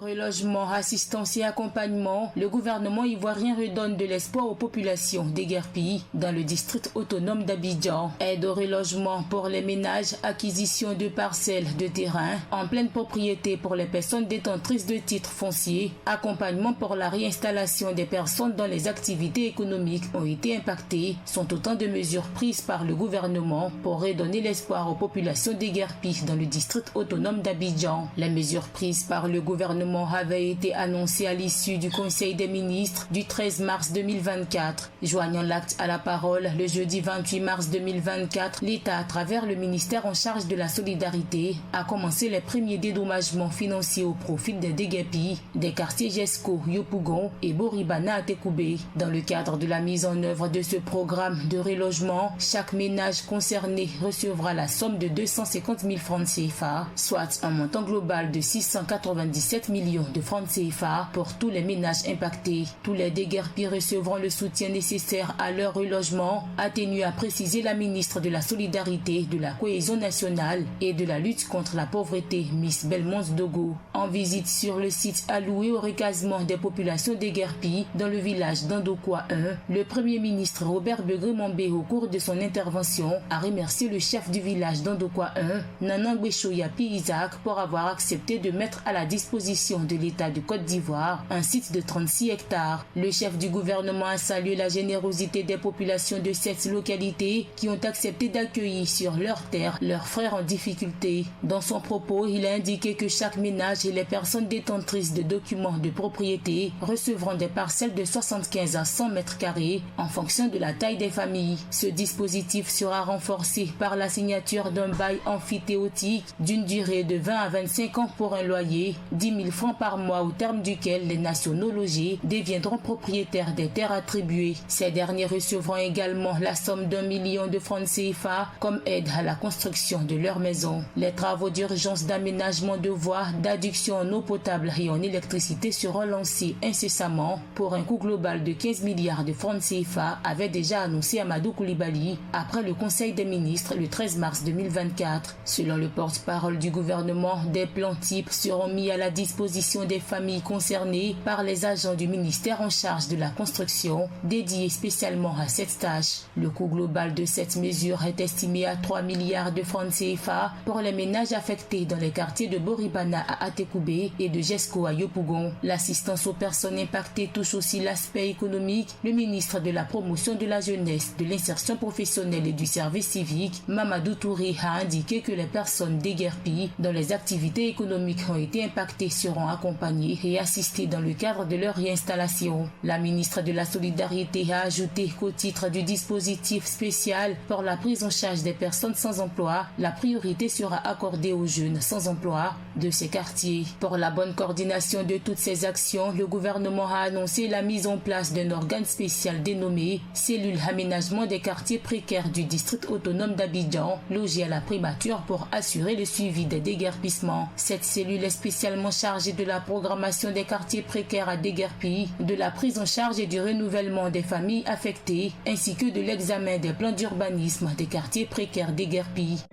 Relogement, assistance et accompagnement, le gouvernement ivoirien redonne de l'espoir aux populations déguerpies dans le district autonome d'Abidjan. Aide au relogement pour les ménages, acquisition de parcelles de terrain en pleine propriété pour les personnes détentrices de titres fonciers, accompagnement pour la réinstallation des personnes dont les activités économiques ont été impactées sont autant de mesures prises par le gouvernement pour redonner l'espoir aux populations déguerpies dans le district autonome d'Abidjan. Les mesures prises par le gouvernement avait été annoncé à l'issue du Conseil des ministres du 13 mars 2024. Joignant l'acte à la parole, le jeudi 28 mars 2024, l'État, à travers le ministère en charge de la solidarité, a commencé les premiers dédommagements financiers au profit des déguerpis des quartiers Jesco, Yopougon et Boribana à Tekoubé. Dans le cadre de la mise en œuvre de ce programme de relogement, chaque ménage concerné recevra la somme de 250 000 francs CFA, soit un montant global de 697 millions de francs CFA pour tous les ménages impactés. Tous les déguerpis recevront le soutien nécessaire à leur relogement, a tenu à préciser la ministre de la Solidarité, de la Cohésion nationale et de la lutte contre la pauvreté, Miss Belmonte Dogo. En visite sur le site alloué au recasement des populations déguerpies dans le village d'Andokwa 1, le Premier ministre Robert Begré-Mombe, au cours de son intervention, a remercié le chef du village d'Andokwa 1, Nanangwe Choyapi Isaac, pour avoir accepté de mettre à la disposition de l'État de Côte d'Ivoire un site de 36 hectares. Le chef du gouvernement a salué la générosité des populations de cette localité qui ont accepté d'accueillir sur leur terre leurs frères en difficulté. Dans son propos, il a indiqué que chaque ménage et les personnes détentrices de documents de propriété recevront des parcelles de 75 à 100 mètres carrés en fonction de la taille des familles. Ce dispositif sera renforcé par la signature d'un bail amphithéotique d'une durée de 20 à 25 ans pour un loyer, 10 000 francs par mois au terme duquel les nationaux logés deviendront propriétaires des terres attribuées. Ces derniers recevront également la somme d'1 million de francs CFA comme aide à la construction de leur maison. Les travaux d'urgence d'aménagement de voies, d'adduction en eau potable et en électricité seront lancés incessamment pour un coût global de 15 milliards de francs CFA, avait déjà annoncé Amadou Koulibaly après le Conseil des ministres le 13 mars 2024. Selon le porte-parole du gouvernement, des plans types seront mis à la disposition des familles concernées par les agents du ministère en charge de la construction, dédiés spécialement à cette tâche. Le coût global de cette mesure est estimé à 3 milliards de francs CFA pour les ménages affectés dans les quartiers de Boribana à Atekoubé et de Jesco à Yopougon. L'assistance aux personnes impactées touche aussi l'aspect économique. Le ministre de la Promotion de la Jeunesse, de l'Insertion professionnelle et du Service civique, Mamadou Touré, a indiqué que les personnes déguerpies dont les activités économiques ont été impactées seront accompagnés et assistés dans le cadre de leur réinstallation. La ministre de la Solidarité a ajouté qu'au titre du dispositif spécial pour la prise en charge des personnes sans emploi, la priorité sera accordée aux jeunes sans emploi de ces quartiers. Pour la bonne coordination de toutes ces actions, le gouvernement a annoncé la mise en place d'un organe spécial dénommé Cellule Aménagement des quartiers précaires du district autonome d'Abidjan, logé à la primature pour assurer le suivi des déguerpissements. Cette cellule est spécialement chargée de la programmation des quartiers précaires à déguerpis, de la prise en charge et du renouvellement des familles affectées, ainsi que de l'examen des plans d'urbanisme des quartiers précaires déguerpis.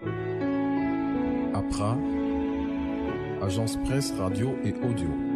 APRA, Agence Presse, Radio et Audio.